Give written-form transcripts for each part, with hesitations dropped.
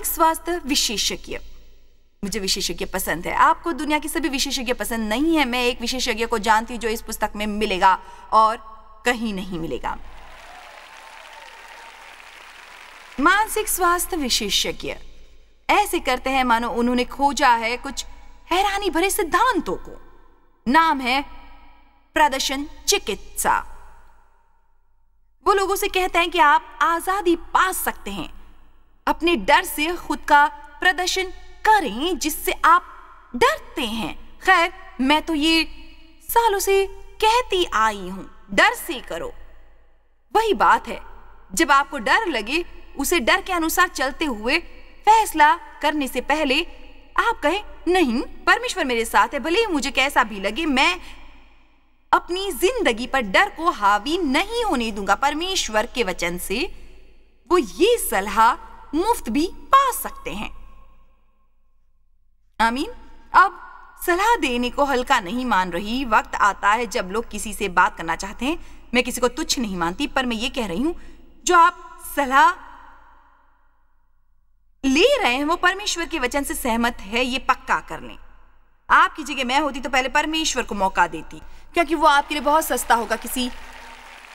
मानसिक स्वास्थ्य विशेषज्ञ। मुझे विशेषज्ञ पसंद है। आपको दुनिया के सभी विशेषज्ञ पसंद नहीं है। मैं एक विशेषज्ञ को जानती हूँ जो इस पुस्तक में मिलेगा और कहीं नहीं मिलेगा। मानसिक स्वास्थ्य विशेषज्ञ ऐसे करते हैं मानो उन्होंने खोजा है कुछ हैरानी भरे सिद्धांतों को। नाम है प्रदर्शन चिकित्सा। वो लोगों से कहते हैं कि आप आजादी पा सकते हैं, अपने डर से खुद का प्रदर्शन करें जिससे आप डरते हैं। खैर, मैं तो ये सालों से कहती आई हूं, डर से करो। वही बात है, जब आपको डर लगे उसे डर के अनुसार चलते हुए फैसला करने से पहले आप कहें नहीं, परमेश्वर मेरे साथ है, भले ही मुझे कैसा भी लगे, मैं अपनी जिंदगी पर डर को हावी नहीं होने दूंगा। परमेश्वर के वचन से वो ये सलाह मुफ्त भी पा सकते हैं। आमीन। अब सलाह देने को हल्का नहीं मान रही। वक्त आता है जब लोग किसी से बात करना चाहते हैं। मैं किसी को तुच्छ नहीं मानती, पर मैं ये कह रही हूं, जो आप सलाह ले रहे हैं वो परमेश्वर के वचन से सहमत है, ये पक्का कर लें। आपकी जगह मैं होती तो पहले परमेश्वर को मौका देती, क्योंकि वो आपके लिए बहुत सस्ता होगा किसी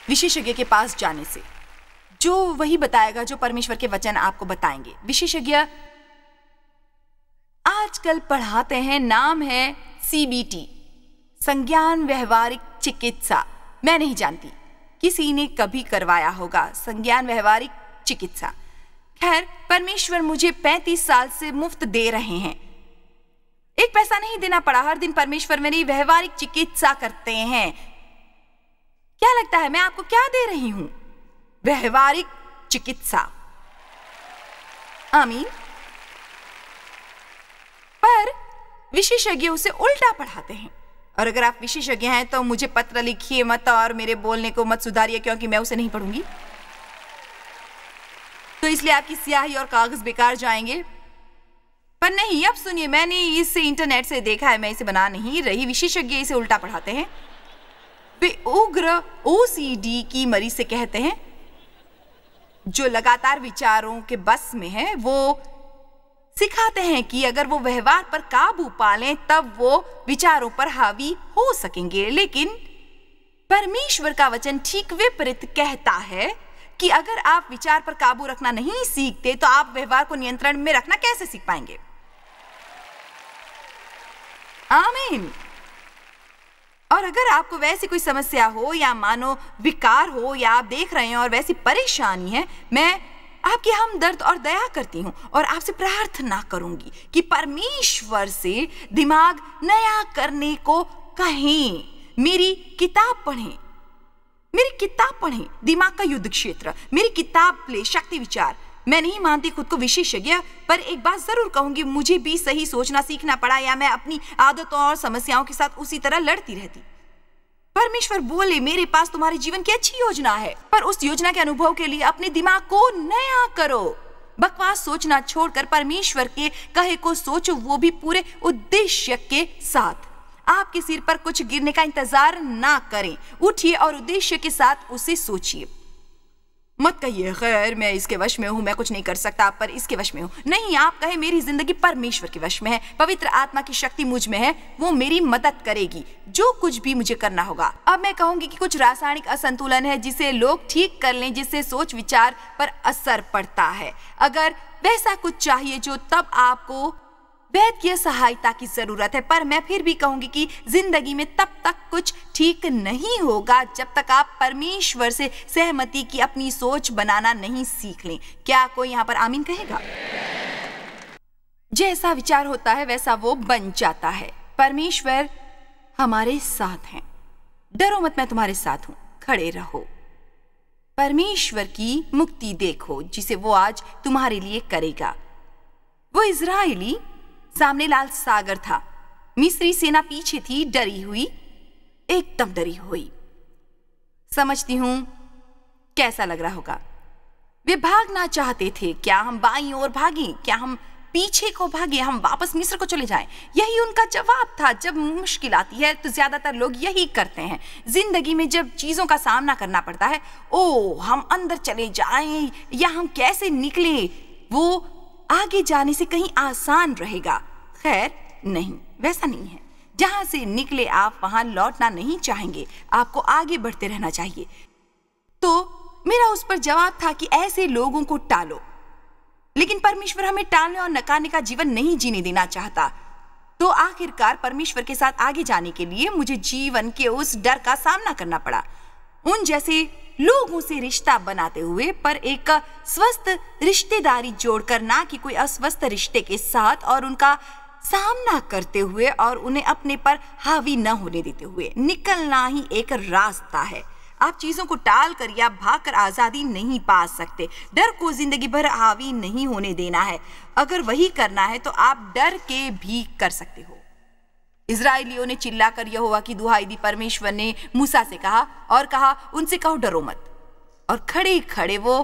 विशेषज्ञ के पास जाने से, जो वही बताएगा जो परमेश्वर के वचन आपको बताएंगे। विशेषज्ञ आजकल पढ़ाते हैं, नाम है CBT, संज्ञान व्यवहारिक चिकित्सा। मैं नहीं जानती, किसी ने कभी करवाया होगा संज्ञान व्यवहारिक चिकित्सा। खैर, परमेश्वर मुझे 35 साल से मुफ्त दे रहे हैं, एक पैसा नहीं देना पड़ा। हर दिन परमेश्वर मेरी व्यवहारिक चिकित्सा करते हैं। क्या लगता है मैं आपको क्या दे रही हूं? व्यवहारिक चिकित्सा। आमीन। पर विशेषज्ञ उसे उल्टा पढ़ाते हैं। और अगर आप विशेषज्ञ हैं तो मुझे पत्र लिखिए मत और मेरे बोलने को मत सुधारिए, क्योंकि मैं उसे नहीं पढ़ूंगी। तो इसलिए आपकी स्याही और कागज बेकार जाएंगे। पर नहीं, अब सुनिए, मैंने इसे इंटरनेट से देखा है, मैं इसे बना नहीं रही। विशेषज्ञ इसे उल्टा पढ़ाते हैं। वे उग्र OCD की मरीज से कहते हैं, जो लगातार विचारों के बस में है, वो सिखाते हैं कि अगर वो व्यवहार पर काबू पा लें तब वो विचारों पर हावी हो सकेंगे। लेकिन परमेश्वर का वचन ठीक विपरीत कहता है कि अगर आप विचार पर काबू रखना नहीं सीखते तो आप व्यवहार को नियंत्रण में रखना कैसे सीख पाएंगे? आमीन। और अगर आपको वैसी कोई समस्या हो या मानो विकार हो या आप देख रहे हैं और वैसी परेशानी है, मैं आपकी हमदर्द और दया करती हूं और आपसे प्रार्थना करूंगी कि परमेश्वर से दिमाग नया करने को कहें। मेरी किताब पढ़ें, दिमाग का युद्ध क्षेत्र, मेरी किताब ले, शक्ति विचार। मैं नहीं मानती खुद को विशेषज्ञ, पर एक बात जरूर कहूंगी, मुझे भी सही सोचना सीखना पड़ा या मैं अपनी आदतों और समस्याओं के साथ उसी तरह लड़ती रहती। परमेश्वर बोले, मेरे पास तुम्हारे जीवन की अच्छी योजना है, पर उस योजना के अनुभव के लिए अपने दिमाग को नया करो। बकवास सोचना छोड़कर परमेश्वर के कहे को सोचो, वो भी पूरे उद्देश्य के साथ। आपके सिर पर कुछ गिरने का इंतजार ना करें, उठिए और उद्देश्य के साथ उसे सोचिए। मत कहिए खैर मैं इसके वश में हूं, मैं कुछ नहीं कर सकता, पर इसके वश में हूं। नहीं, आप कहे मेरी जिंदगी परमेश्वर के वश में है, पवित्र आत्मा की शक्ति मुझ में है, वो मेरी मदद करेगी जो कुछ भी मुझे करना होगा। अब मैं कहूंगी कि कुछ रासायनिक असंतुलन है जिसे लोग ठीक कर लें, जिससे सोच विचार पर असर पड़ता है। अगर वैसा कुछ चाहिए जो तब आपको वैद्य सहायता की जरूरत है, पर मैं फिर भी कहूंगी कि जिंदगी में तब तक कुछ ठीक नहीं होगा जब तक आप परमेश्वर से सहमति की अपनी सोच बनाना नहीं सीख लें। क्या कोई यहाँ पर आमीन कहेगा? जैसा विचार होता है वैसा वो बन जाता है। परमेश्वर हमारे साथ हैं। डरो मत, मैं तुम्हारे साथ हूं, खड़े रहो। परमेश्वर की मुक्ति देखो जिसे वो आज तुम्हारे लिए करेगा। वो इजरायली सामने लाल सागर था, मिस्री सेना पीछे थी, डरी हुई, एकदम डरी हुई। समझती हूं कैसा लग रहा होगा। वे भागना चाहते थे। क्या हम बाईं ओर भागें? क्या हम पीछे को भागे? हम वापस मिस्र को चले जाएं? यही उनका जवाब था। जब मुश्किल आती है तो ज्यादातर लोग यही करते हैं। जिंदगी में जब चीजों का सामना करना पड़ता है, ओ हम अंदर चले जाएं या हम कैसे निकलें, वो आगे जाने से कहीं आसान रहेगा। खैर नहीं, वैसा नहीं है। जहां से निकले आप वहां लौटना नहीं चाहेंगे, आपको आगे बढ़ते रहना चाहिए। तो मेरा उस पर जवाब था कि ऐसे लोगों को टालो, लेकिन परमेश्वर हमें टालने और नकारने का जीवन नहीं जीने देना चाहता। तो आखिरकार परमेश्वर के साथ आगे जाने के लिए मुझे जीवन के उस डर का सामना करना पड़ा। उन जैसे लोगों से रिश्ता बनाते हुए, पर एक स्वस्थ रिश्तेदारी जोड़कर, ना कि कोई अस्वस्थ रिश्ते के साथ, और उनका सामना करते हुए और उन्हें अपने पर हावी न होने देते हुए। निकलना ही एक रास्ता है। आप चीजों को टाल कर या भाग कर आजादी नहीं पा सकते। डर को जिंदगी भर हावी नहीं होने देना है। अगर वही करना है तो आप डर के भी कर सकते हो। इजराइलियों ने चिल्लाकर यहोवा की दुहाई दी। परमेश्वर ने मूसा से कहा और कहा, उनसे कहो डरो मत, और खड़े खड़े वो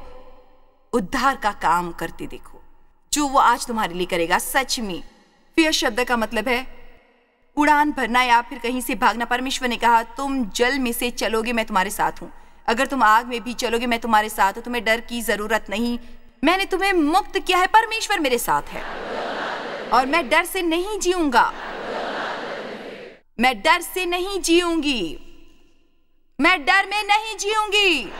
उद्धार का काम करते देखो जो वो आज तुम्हारे लिए करेगा। सच में फियर शब्द का मतलब है उड़ान भरना या फिर कहीं से भागना। परमेश्वर ने कहा, तुम जल में से चलोगे, मैं तुम्हारे साथ हूं। अगर तुम आग में भी चलोगे, मैं तुम्हारे साथ हूं। तुम्हें डर की जरूरत नहीं, मैंने तुम्हें मुक्त किया है। परमेश्वर मेरे साथ है और मैं डर से नहीं जीऊंगा। मैं डर से नहीं जीऊंगी। मैं डर में नहीं जीऊंगी।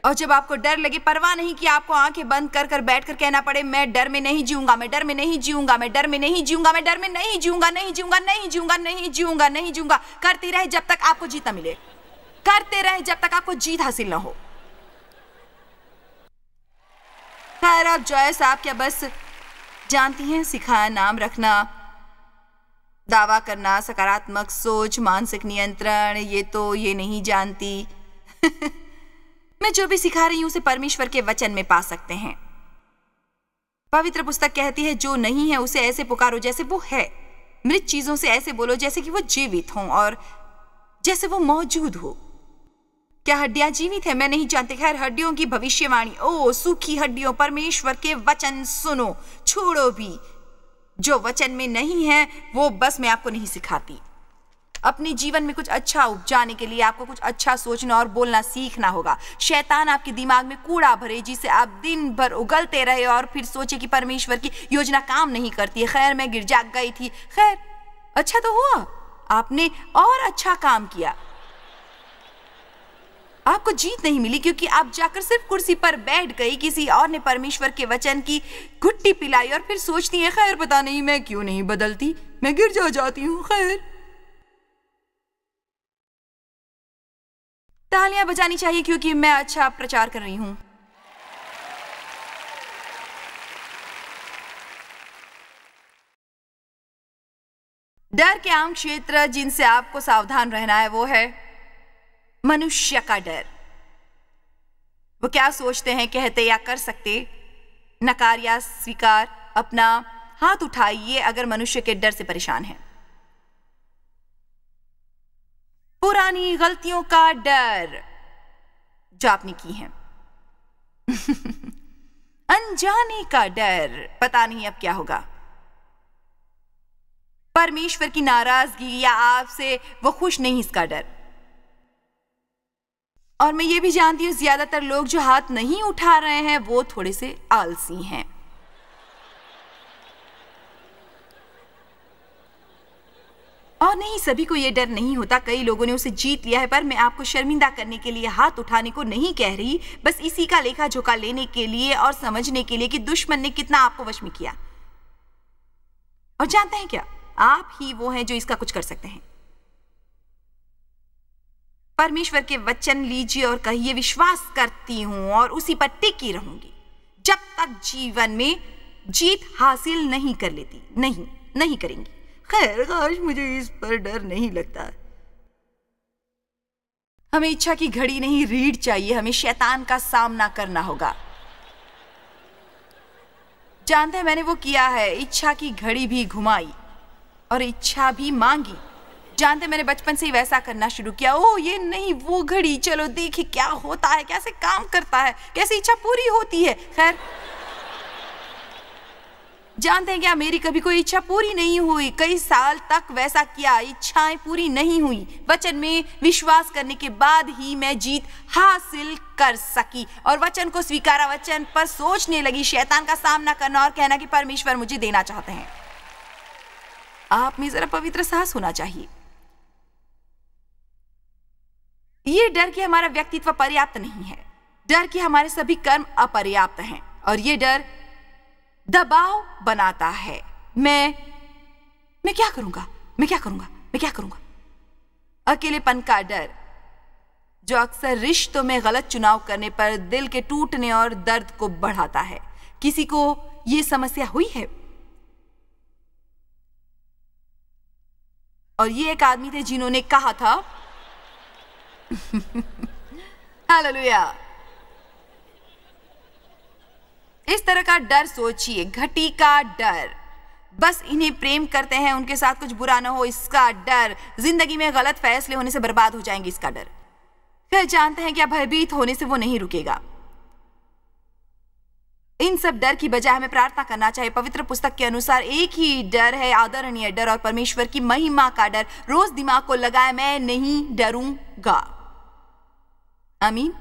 और जब आपको डर लगे, परवाह नहीं कि आपको आंखें बंद कर कर बैठ कर कहना पड़े, मैं डर में नहीं जीऊंगा, मैं डर में नहीं जीऊंगा, मैं डर में नहीं जीऊंगा, मैं डर में नहीं जीऊंगा, नहीं जीऊंगा, नहीं जीऊंगा, नहीं जीऊंगा, नहीं जीऊंगा। करते रहे जब तक आपको जीत न मिले। करते रहे जब तक आपको जीत हासिल न हो। खैर, आप जॉयस, आप क्या बस जानती हैं, सिखाया, नाम रखना, दावा करना, सकारात्मक सोच, मानसिक नियंत्रण, ये नहीं जानती। मैं जो भी सिखा रही हूं उसे परमेश्वर के वचन में पा सकते हैं। पवित्र पुस्तक कहती है, जो नहीं है उसे ऐसे पुकारो जैसे वो है। मृत चीजों से ऐसे बोलो जैसे कि वो जीवित हों और जैसे वो मौजूद हो। क्या हड्डियां जीवित है? मैं नहीं जानती। खैर, हड्डियों की भविष्यवाणी, ओ सूखी हड्डियों, परमेश्वर के वचन सुनो, छोड़ो भी। जो वचन में नहीं है वो बस मैं आपको नहीं सिखाती। अपने जीवन में कुछ अच्छा उपजाने के लिए आपको कुछ अच्छा सोचना और बोलना सीखना होगा। शैतान आपके दिमाग में कूड़ा भरे जिसे आप दिन भर उगलते रहे और फिर सोचे कि परमेश्वर की योजना काम नहीं करती है। खैर, मैं गिरजा गई थी। खैर, अच्छा तो हुआ, आपने और अच्छा काम किया। आपको जीत नहीं मिली क्योंकि आप जाकर सिर्फ कुर्सी पर बैठ गई। किसी और ने परमेश्वर के वचन की घुट्टी पिलाई और फिर सोचती है, खैर पता नहीं मैं क्यों नहीं बदलती, मैं गिरजा जाती हूँ। खैर, तालियां बजानी चाहिए क्योंकि मैं अच्छा प्रचार कर रही हूं। डर के आम क्षेत्र जिनसे आपको सावधान रहना है वो है मनुष्य का डर। वो क्या सोचते हैं, कहते या कर सकते। नकार या स्वीकार। अपना हाथ उठाइए अगर मनुष्य के डर से परेशान है। पुरानी गलतियों का डर जो आपने की है। अनजाने का डर, पता नहीं अब क्या होगा। परमेश्वर की नाराजगी या आपसे वो खुश नहीं, इसका डर। और मैं ये भी जानती हूं ज्यादातर लोग जो हाथ नहीं उठा रहे हैं वो थोड़े से आलसी हैं। और नहीं, सभी को ये डर नहीं होता। कई लोगों ने उसे जीत लिया है। पर मैं आपको शर्मिंदा करने के लिए हाथ उठाने को नहीं कह रही, बस इसी का लेखा जोखा लेने के लिए और समझने के लिए कि दुश्मन ने कितना आपको वश में किया। और जानते हैं क्या, आप ही वो हैं जो इसका कुछ कर सकते हैं। परमेश्वर के वचन लीजिए और कहिए, विश्वास करती हूं और उसी पर टिकी रहूंगी जब तक जीवन में जीत हासिल नहीं कर लेती। नहीं करेंगी। खैर, काश मुझे इस पर डर नहीं लगता। हमें इच्छा की घड़ी नहीं, रीढ़ चाहिए। हमें शैतान का सामना करना होगा। जानते हैं, मैंने वो किया है। इच्छा की घड़ी भी घुमाई और इच्छा भी मांगी। जानते हैं, मैंने बचपन से ही वैसा करना शुरू किया। ओ ये नहीं, वो घड़ी, चलो देखिए क्या होता है, कैसे काम करता है, कैसे इच्छा पूरी होती है। खैर, जानते हैं क्या, मेरी कभी कोई इच्छा पूरी नहीं हुई। कई साल तक वैसा किया, इच्छाएं पूरी नहीं हुई। वचन में विश्वास करने के बाद ही मैं जीत हासिल कर सकी और वचन को स्वीकारा। वचन पर सोचने लगी, शैतान का सामना करना और कहना कि परमेश्वर मुझे देना चाहते हैं। आप में जरा पवित्र साहस होना चाहिए। ये डर कि हमारा व्यक्तित्व पर्याप्त नहीं है, डर कि हमारे सभी कर्म अपर्याप्त हैं, और ये डर दबाव बनाता है। मैं क्या करूंगा, मैं क्या करूंगा, मैं क्या करूंगा। अकेलेपन का डर जो अक्सर रिश्तों में गलत चुनाव करने पर दिल के टूटने और दर्द को बढ़ाता है। किसी को यह समस्या हुई है? और ये एक आदमी थे जिन्होंने कहा था हालेलुया। इस तरह का डर सोचिए, घटी का डर। बस इन्हें प्रेम करते हैं, उनके साथ कुछ बुरा ना हो, इसका डर। जिंदगी में गलत फैसले होने से बर्बाद हो जाएंगे, इसका डर। फिर जानते हैं क्या, भयभीत होने से वो नहीं रुकेगा। इन सब डर की बजाय हमें प्रार्थना करना चाहिए। पवित्र पुस्तक के अनुसार एक ही डर है, आदरणीय डर और परमेश्वर की महिमा का डर। रोज दिमाग को लगाए, मैं नहीं डरूंगा। आमीन।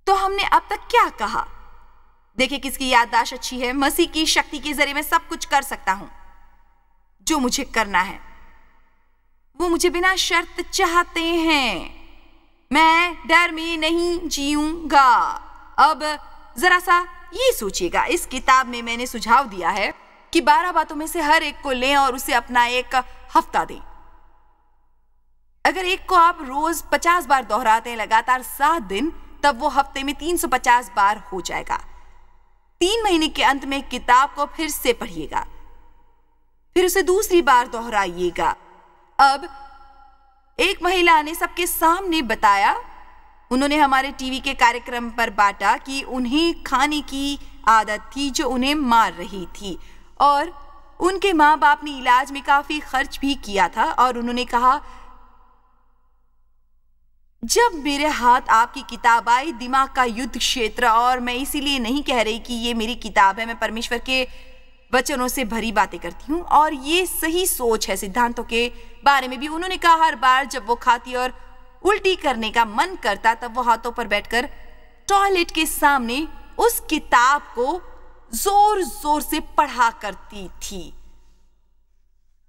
तो हमने अब तक क्या कहा? देखिए किसकी याददाश्त अच्छी है। मसीह की शक्ति के जरिए मैं सब कुछ कर सकता हूं जो मुझे करना है। वो मुझे बिना शर्त चाहते हैं। मैं डर में नहीं जीऊंगा। अब जरा सा ये सोचिएगा, इस किताब में मैंने सुझाव दिया है कि 12 बातों में से हर एक को लें और उसे अपना एक हफ्ता दें। अगर एक को आप रोज 50 बार दोहराते हैं लगातार 7 दिन, तब वो हफ्ते में 350 बार हो जाएगा। 3 महीने के अंत में किताब को फिर से पढ़िएगा, फिर उसे दूसरी बार दोहराइएगा। अब एक महिला ने सबके सामने बताया, उन्होंने हमारे टीवी के कार्यक्रम पर बांटा कि उन्हें खाने की आदत थी जो उन्हें मार रही थी और उनके माँ बाप ने इलाज में काफी खर्च भी किया था। और उन्होंने कहा, जब मेरे हाथ आपकी किताब आई, दिमाग का युद्ध क्षेत्र, और मैं इसीलिए नहीं कह रही कि ये मेरी किताब है, मैं परमेश्वर के वचनों से भरी बातें करती हूँ और ये सही सोच है सिद्धांतों के बारे में भी। उन्होंने कहा, हर बार जब वो खाती और उल्टी करने का मन करता, तब वो हाथों पर बैठकर टॉयलेट के सामने उस किताब को जोर जोर से पढ़ा करती थी।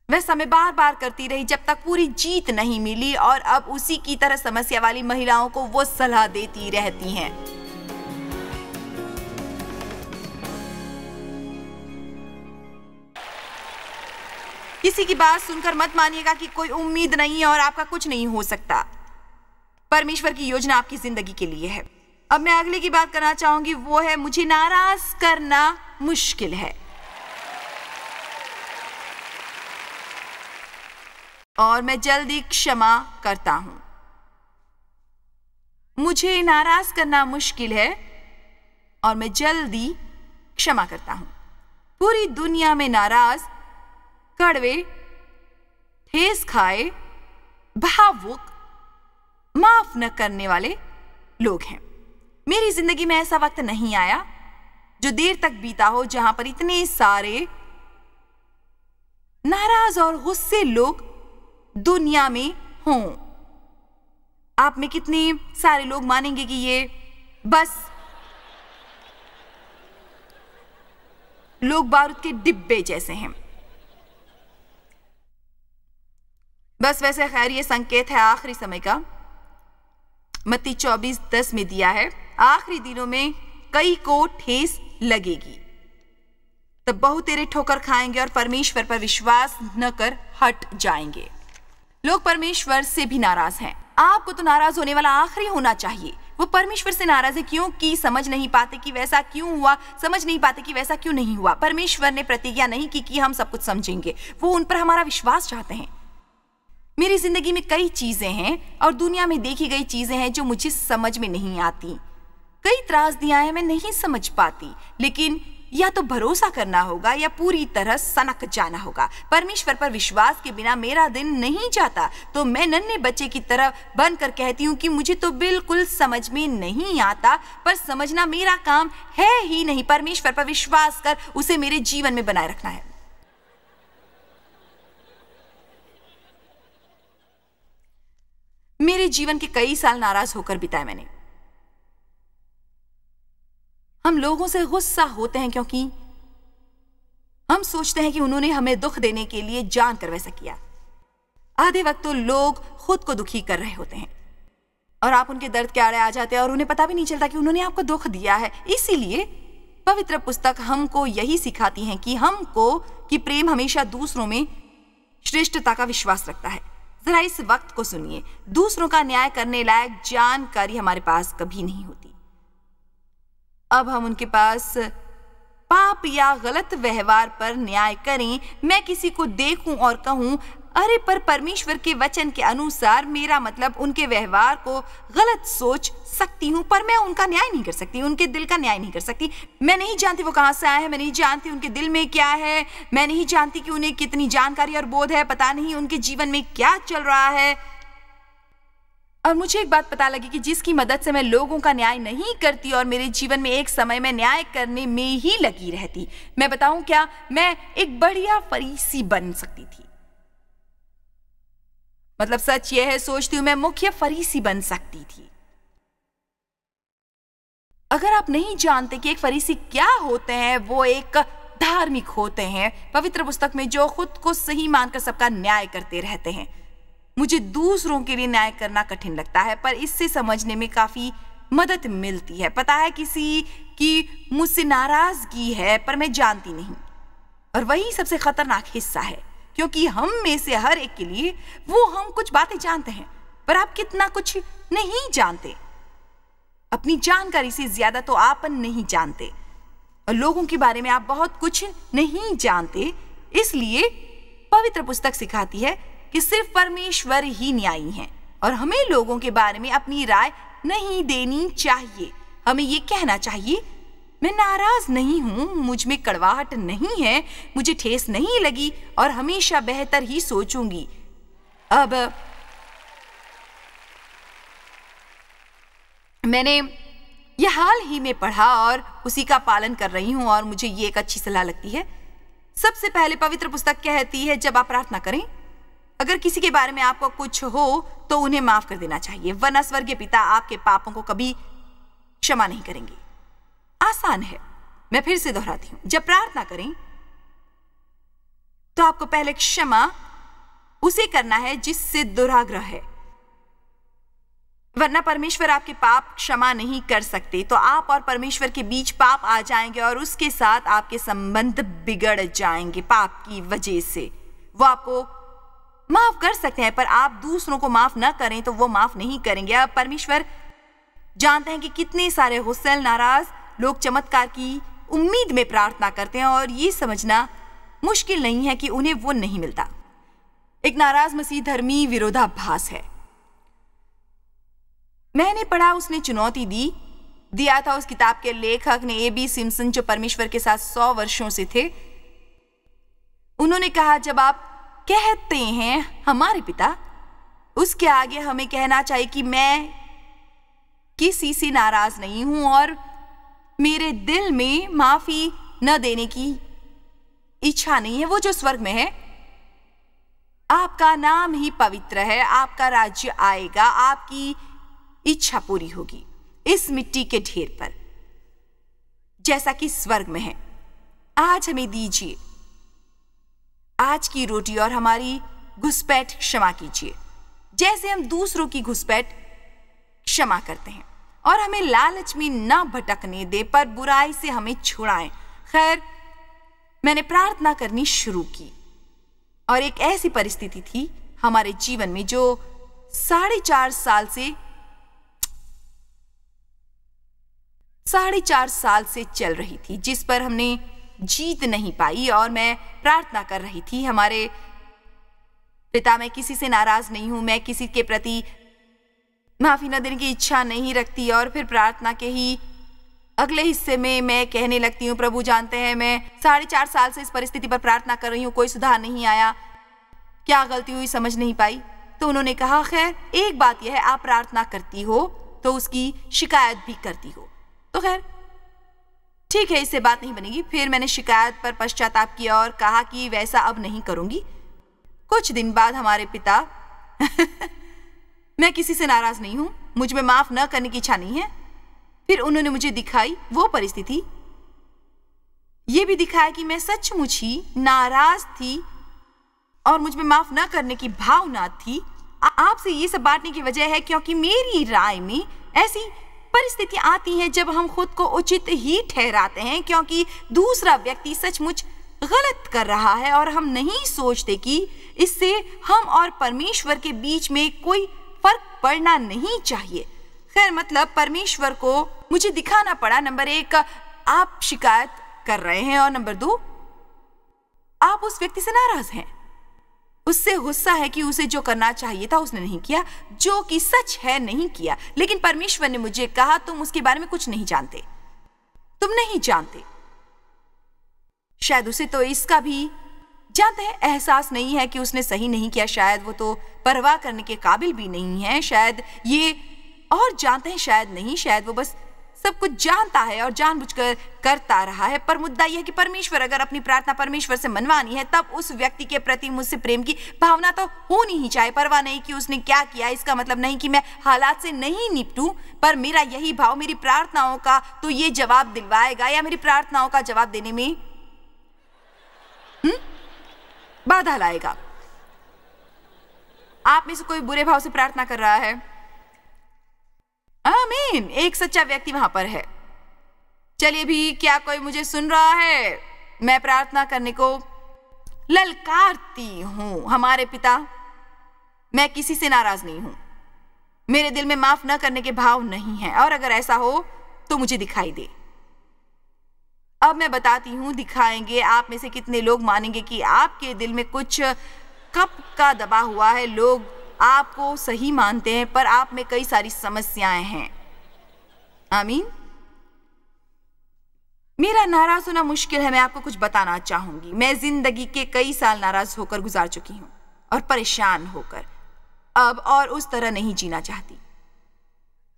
वैसा मैं बार बार करती रही जब तक पूरी जीत नहीं मिली, और अब उसी की तरह समस्या वाली महिलाओं को वो सलाह देती रहती हैं। किसी की बात सुनकर मत मानिएगा कि कोई उम्मीद नहीं है और आपका कुछ नहीं हो सकता। परमेश्वर की योजना आपकी जिंदगी के लिए है। अब मैं अगले की बात करना चाहूंगी, वो है मुझे नाराज करना मुश्किल है। और मैं जल्दी क्षमा करता हूं। मुझे नाराज करना मुश्किल है और मैं जल्दी क्षमा करता हूं। पूरी दुनिया में नाराज, कड़वे, ठेस खाए, भावुक, माफ न करने वाले लोग हैं। मेरी जिंदगी में ऐसा वक्त नहीं आया जो देर तक बीता हो जहां पर इतने सारे नाराज और गुस्से लोग दुनिया में हों। आप में कितने सारे लोग मानेंगे कि ये बस लोग बारूद के डिब्बे जैसे हैं? बस वैसे खैर ये संकेत है आखिरी समय का। मत्ती 24:10 में दिया है, आखिरी दिनों में कई को ठेस लगेगी, तब बहुतेरे ठोकर खाएंगे और परमेश्वर पर विश्वास न कर हट जाएंगे। लोग परमेश्वर से भी नाराज हैं। आपको तो नाराज होने वाला आखिरी होना चाहिए। वो परमेश्वर से नाराज है क्योंकि समझ नहीं पाते कि वैसा क्यों हुआ, समझ नहीं पाते कि वैसा क्यों नहीं हुआ। परमेश्वर ने प्रतिज्ञा नहीं की कि हम सब कुछ समझेंगे। वो उन पर हमारा विश्वास चाहते हैं। मेरी जिंदगी में कई चीजें हैं और दुनिया में देखी गई चीजें हैं जो मुझे समझ में नहीं आती। कई त्रासदियां हैं, मैं नहीं समझ पाती, लेकिन या तो भरोसा करना होगा या पूरी तरह सनक जाना होगा। परमेश्वर पर विश्वास के बिना मेरा दिन नहीं जाता। तो मैं नन्हे बच्चे की तरह बनकर कहती हूँ कि मुझे तो बिल्कुल समझ में नहीं आता, पर समझना मेरा काम है ही नहीं। परमेश्वर पर विश्वास कर उसे मेरे जीवन में बनाए रखना है। मेरे जीवन के कई साल नाराज होकर बिताए मैंने। हम लोगों से गुस्सा होते हैं क्योंकि हम सोचते हैं कि उन्होंने हमें दुख देने के लिए जानकर वैसा किया। आधे वक्त तो लोग खुद को दुखी कर रहे होते हैं और आप उनके दर्द के आड़े आ जाते हैं और उन्हें पता भी नहीं चलता कि उन्होंने आपको दुख दिया है। इसीलिए पवित्र पुस्तक हमको यही सिखाती है कि प्रेम हमेशा दूसरों में श्रेष्ठता का विश्वास रखता है। जरा इस वक्त को सुनिए। दूसरों का न्याय करने लायक जानकारी हमारे पास कभी नहीं होती। अब हम उनके पास पाप या गलत व्यवहार पर न्याय करें। मैं किसी को देखूं और कहूं, अरे पर परमेश्वर के वचन के अनुसार मेरा मतलब उनके व्यवहार को गलत सोच सकती हूं, पर मैं उनका न्याय नहीं कर सकती, उनके दिल का न्याय नहीं कर सकती। मैं नहीं जानती वो कहां से आए हैं, मैं नहीं जानती उनके दिल में क्या है, मैं नहीं जानती कि उन्हें कितनी जानकारी और बोध है, पता नहीं उनके जीवन में क्या चल रहा है। और मुझे एक बात पता लगी कि जिसकी मदद से मैं लोगों का न्याय नहीं करती और मेरे जीवन में एक समय में न्याय करने में ही लगी रहती, मैं बताऊं क्या, मैं एक बढ़िया फरीसी बन सकती थी। मतलब सच यह है, सोचती हूं मैं मुख्य फरीसी बन सकती थी। अगर आप नहीं जानते कि एक फरीसी क्या होते हैं, वो एक धार्मिक होते हैं पवित्र पुस्तक में, जो खुद को सही मानकर सबका न्याय करते रहते हैं। मुझे दूसरों के लिए न्याय करना कठिन लगता है, पर इससे समझने में काफी मदद मिलती है। पता है किसी की मुझसे नाराजगी है, पर मैं जानती नहीं, और वही सबसे खतरनाक हिस्सा है, क्योंकि हम में से हर एक के लिए वो हम कुछ बातें जानते हैं, पर आप कितना कुछ नहीं जानते। अपनी जानकारी से ज्यादा तो आप नहीं जानते, और लोगों के बारे में आप बहुत कुछ नहीं जानते। इसलिए पवित्र पुस्तक सिखाती है कि सिर्फ परमेश्वर ही न्यायी हैं, और हमें लोगों के बारे में अपनी राय नहीं देनी चाहिए। हमें ये कहना चाहिए, मैं नाराज नहीं हूं, मुझ में कड़वाहट नहीं है, मुझे ठेस नहीं लगी और हमेशा बेहतर ही सोचूंगी। अब मैंने यह हाल ही में पढ़ा और उसी का पालन कर रही हूं, और मुझे ये एक अच्छी सलाह लगती है। सबसे पहले पवित्र पुस्तक कहती है, जब आप प्रार्थना करें, अगर किसी के बारे में आपको कुछ हो तो उन्हें माफ कर देना चाहिए, वरना स्वर्गीय पिता आपके पापों को कभी क्षमा नहीं करेंगे। आसान है, मैं फिर से दोहराती हूं। जब प्रार्थना करें तो आपको पहले क्षमा उसे करना है जिससे दुराग्रह है, वरना परमेश्वर आपके पाप क्षमा नहीं कर सकते। तो आप और परमेश्वर के बीच पाप आ जाएंगे और उसके साथ आपके संबंध बिगड़ जाएंगे। पाप की वजह से वो आपको माफ कर सकते हैं, पर आप दूसरों को माफ ना करें तो वो माफ नहीं करेंगे। अब परमेश्वर जानते हैं कि कितने सारे गुस्सैल नाराज लोग चमत्कार की उम्मीद में प्रार्थना करते हैं, और ये समझना मुश्किल नहीं है कि उन्हें वो नहीं मिलता। एक नाराज मसीह धर्मी विरोधाभास है। मैंने पढ़ा, उसने चुनौती दिया था उस किताब के लेखक ने, A.B. सिम्पसन, जो परमेश्वर के साथ 100 वर्षों से थे। उन्होंने कहा, जब आप कहते हैं हमारे पिता, उसके आगे हमें कहना चाहिए कि मैं किसी से नाराज नहीं हूं और मेरे दिल में माफी न देने की इच्छा नहीं है। वो जो स्वर्ग में है, आपका नाम ही पवित्र है, आपका राज्य आएगा, आपकी इच्छा पूरी होगी इस मिट्टी के ढेर पर, जैसा कि स्वर्ग में है। आज हमें दीजिए आज की रोटी और हमारी घुसपैठ क्षमा कीजिए, जैसे हम दूसरों की घुसपैठ क्षमा करते हैं, और हमें लालच में न भटकने दे, पर बुराई से हमें छुड़ाएं। खैर, मैंने प्रार्थना करनी शुरू की, और एक ऐसी परिस्थिति थी हमारे जीवन में जो 4.5 साल से चल रही थी, जिस पर हमने जीत नहीं पाई। और मैं प्रार्थना कर रही थी, हमारे पिता, मैं किसी से नाराज नहीं हूं, मैं किसी के प्रति माफी न देने की इच्छा नहीं रखती। और फिर प्रार्थना के ही अगले हिस्से में मैं कहने लगती हूँ, प्रभु जानते हैं मैं 4.5 साल से इस परिस्थिति पर प्रार्थना कर रही हूँ, कोई सुधार नहीं आया, क्या गलती हुई समझ नहीं पाई। तो उन्होंने कहा, खैर एक बात यह है, आप प्रार्थना करती हो तो उसकी शिकायत भी करती हो, तो खैर ठीक है, इससे बात नहीं बनेगी। फिर मैंने शिकायत पर पश्चाताप किया और कहा कि वैसा अब नहीं करूंगी। कुछ दिन बाद हमारे पिता मैं किसी से नाराज नहीं हूं, मुझ में माफ न करने की इच्छा नहीं है। फिर उन्होंने मुझे दिखाई वो परिस्थिति, ये भी दिखाया कि मैं सचमुच ही नाराज थी और मुझ में माफ न करने की भावना थी। आपसे ये सब बांटने की वजह है क्योंकि मेरी राय में ऐसी परिस्थितियां आती हैं जब हम खुद को उचित ही ठहराते हैं क्योंकि दूसरा व्यक्ति सचमुच गलत कर रहा है और हम नहीं सोचते कि इससे हम और परमेश्वर के बीच में कोई फर्क पड़ना नहीं चाहिए। खैर मतलब परमेश्वर को मुझे दिखाना पड़ा, नंबर 1 आप शिकायत कर रहे हैं और नंबर 2 आप उस व्यक्ति से नाराज हैं, उससे गुस्सा है कि उसे जो करना चाहिए था उसने नहीं किया, जो कि सच है नहीं किया। लेकिन परमेश्वर ने मुझे कहा तुम उसके बारे में कुछ नहीं जानते, तुम नहीं जानते। शायद उसे तो इसका भी जानते हैं एहसास नहीं है कि उसने सही नहीं किया, शायद वो तो परवाह करने के काबिल भी नहीं है, शायद ये और जानते हैं शायद नहीं, शायद वो बस सब कुछ जानता है और जानबूझकर करता रहा है। पर मुद्दा यह है कि परमेश्वर अगर अपनी प्रार्थना परमेश्वर से मनवानी है तब उस व्यक्ति के प्रति मुझसे प्रेम की भावना तो होनी ही चाहिए। परवाह नहीं कि उसने क्या किया, इसका मतलब नहीं कि मैं हालात से नहीं निपटूं, पर मेरा यही भाव मेरी प्रार्थनाओं का तो ये जवाब दिलवाएगा या मेरी प्रार्थनाओं का जवाब देने में बाधा लाएगा। आप में से कोई बुरे भाव से प्रार्थना कर रहा है? आमीन, एक सच्चा व्यक्ति वहां पर है। चलिए भी, क्या कोई मुझे सुन रहा है? मैं प्रार्थना करने को ललकारती हूं। हमारे पिता, मैं किसी से नाराज नहीं हूं, मेरे दिल में माफ न करने के भाव नहीं है और अगर ऐसा हो तो मुझे दिखाई दे। अब मैं बताती हूं, दिखाएंगे। आप में से कितने लोग मानेंगे कि आपके दिल में कुछ कप का दबा हुआ है? लोग आपको सही मानते हैं पर आप में कई सारी समस्याएं हैं। आमीन। मेरा नाराज होना मुश्किल है। मैं आपको कुछ बताना चाहूंगी। मैं जिंदगी के कई साल नाराज होकर गुजार चुकी हूं और परेशान होकर अब और उस तरह नहीं जीना चाहती।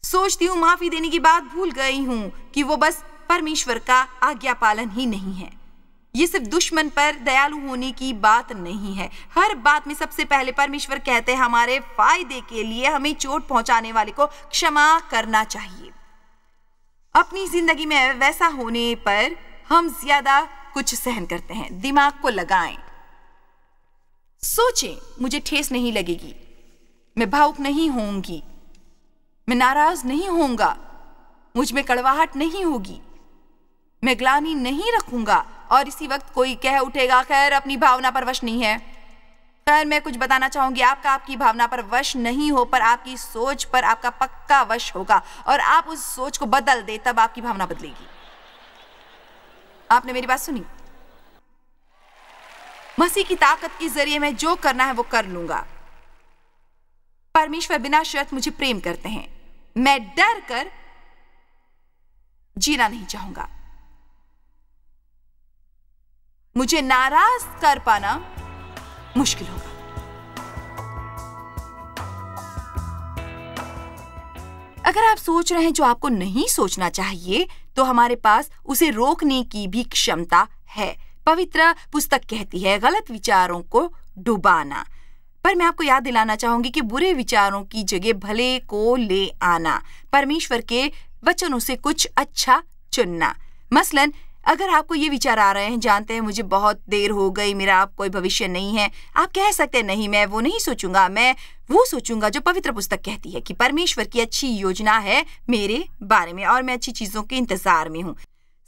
सोचती हूं माफी देने की बात भूल गई हूं कि वो बस परमेश्वर का आज्ञा पालन ही नहीं है। ये सिर्फ दुश्मन पर दयालु होने की बात नहीं है। हर बात में सबसे पहले परमेश्वर कहते हैं हमारे फायदे के लिए हमें चोट पहुंचाने वाले को क्षमा करना चाहिए। अपनी जिंदगी में वैसा होने पर हम ज्यादा कुछ सहन करते हैं। दिमाग को लगाएं, सोचें, मुझे ठेस नहीं लगेगी, मैं भावुक नहीं होऊंगी, मैं नाराज नहीं होऊंगा, मुझ में कड़वाहट नहीं होगी, मैं ग्लानि नहीं रखूंगा। और इसी वक्त कोई कह उठेगा, खैर अपनी भावना पर वश नहीं है। खैर मैं कुछ बताना चाहूंगी, आपकी भावना पर वश नहीं हो पर आपकी सोच पर आपका पक्का वश होगा और आप उस सोच को बदल दे तब आपकी भावना बदलेगी। आपने मेरी बात सुनी? मसीह की ताकत के जरिए मैं जो करना है वो कर लूंगा। परमेश्वर बिना शर्त मुझे प्रेम करते हैं। मैं डर कर जीना नहीं चाहूंगा। मुझे नाराज कर पाना मुश्किल होगा। अगर आप सोच रहे हैं जो आपको नहीं सोचना चाहिए तो हमारे पास उसे रोकने की भी क्षमता है। पवित्र पुस्तक कहती है गलत विचारों को डुबाना। पर मैं आपको याद दिलाना चाहूंगी कि बुरे विचारों की जगह भले को ले आना, परमेश्वर के वचनों से कुछ अच्छा चुनना। मसलन अगर आपको ये विचार आ रहे हैं, जानते हैं मुझे बहुत देर हो गई, मेरा अब कोई भविष्य नहीं है, आप कह सकते हैं नहीं, मैं वो नहीं सोचूंगा, मैं वो सोचूंगा जो पवित्र पुस्तक कहती है कि परमेश्वर की अच्छी योजना है मेरे बारे में और मैं अच्छी चीजों के इंतजार में हूँ।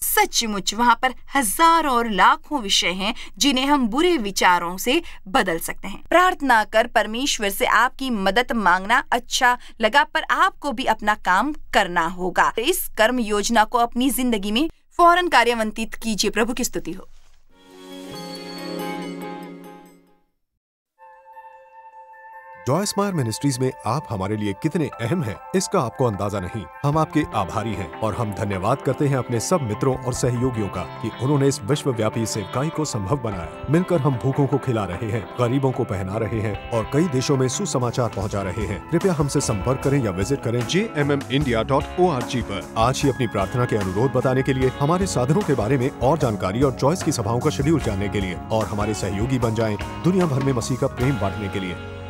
सचमुच वहां पर हजारों और लाखों विषय हैं जिन्हें हम बुरे विचारों से बदल सकते हैं। प्रार्थना कर परमेश्वर से आपकी मदद मांगना अच्छा लगा, पर आपको भी अपना काम करना होगा। इस कर्म योजना को अपनी जिंदगी में फौरन कार्यान्वित कीजिए। प्रभु की स्तुति हो। जॉय स्मायर मिनिस्ट्रीज में आप हमारे लिए कितने अहम हैं, इसका आपको अंदाजा नहीं। हम आपके आभारी हैं और हम धन्यवाद करते हैं अपने सब मित्रों और सहयोगियों का कि उन्होंने इस विश्वव्यापी सेवकाई को संभव बनाया। मिलकर हम भूखों को खिला रहे हैं, गरीबों को पहना रहे हैं और कई देशों में सुसमाचार पहुंचा रहे हैं। कृपया हमसे संपर्क करें या विजिट करें jmmindia.org पर। आज ही अपनी प्रार्थना के अनुरोध बताने के लिए, हमारे साधनों के बारे में और जानकारी और जॉयस की सभाओं का शेड्यूल जानने के लिए और हमारे सहयोगी बन जाएं दुनिया भर में मसीह का प्रेम बांटने के लिए।